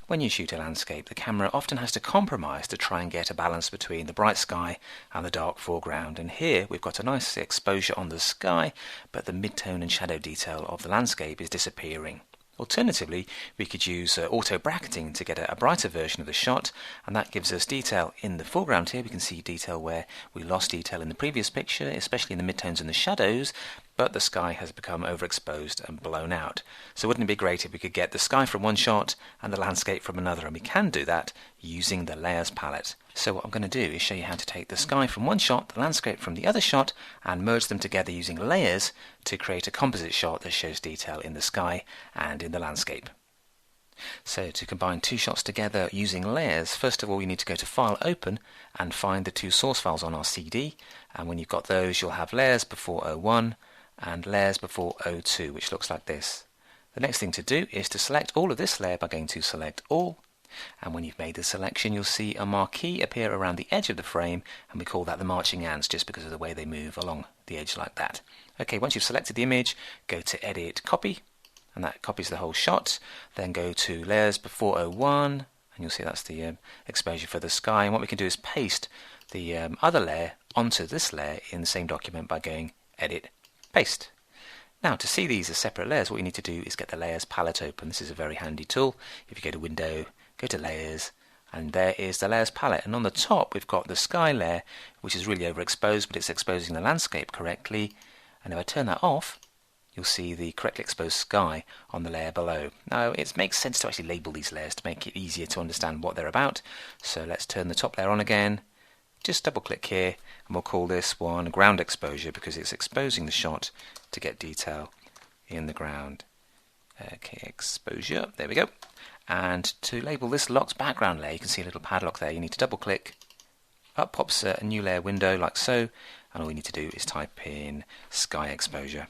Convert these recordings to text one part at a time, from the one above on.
When you shoot a landscape, the camera often has to compromise to try and get a balance between the bright sky and the dark foreground. And here we've got a nice exposure on the sky, but the mid-tone and shadow detail of the landscape is disappearing. Alternatively, we could use auto bracketing to get a brighter version of the shot, and that gives us detail in the foreground here. We can see detail where we lost detail in the previous picture, especially in the midtones and the shadows, but the sky has become overexposed and blown out. So wouldn't it be great if we could get the sky from one shot and the landscape from another, and we can do that using the layers palette. So what I'm going to do is show you how to take the sky from one shot, the landscape from the other shot, and merge them together using layers to create a composite shot that shows detail in the sky and in the landscape. So to combine two shots together using layers, first of all you need to go to File, Open, and find the two source files on our CD, and when you've got those you'll have layers before 01 and layers before 02, which looks like this. The next thing to do is to select all of this layer by going to Select All, and when you've made the selection you'll see a marquee appear around the edge of the frame, and we call that the marching ants just because of the way they move along the edge like that. Okay, once you've selected the image, go to Edit, Copy, and that copies the whole shot. Then go to Layers before 01, and you'll see that's the exposure for the sky, and what we can do is paste the other layer onto this layer in the same document by going Edit, Paste. Now to see these as separate layers, what you need to do is get the Layers palette open. This is a very handy tool. If you go to Window, go to Layers, and there is the Layers palette, and on the top we've got the sky layer, which is really overexposed, but it's exposing the landscape correctly. And if I turn that off, you'll see the correctly exposed sky on the layer below. Now it makes sense to actually label these layers to make it easier to understand what they're about. So let's turn the top layer on again, just double click here, and we'll call this one ground exposure because it's exposing the shot to get detail in the ground. Okay, exposure, there we go. And to label this locked background layer, you can see a little padlock there. You need to double click, up pops a new layer window like so, and all we need to do is type in sky exposure.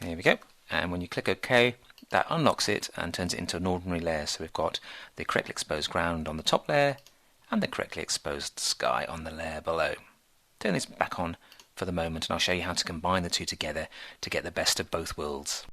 Here we go, and when you click OK, that unlocks it and turns it into an ordinary layer. So we've got the correctly exposed ground on the top layer and the correctly exposed sky on the layer below. Turn this back on for the moment and I'll show you how to combine the two together to get the best of both worlds.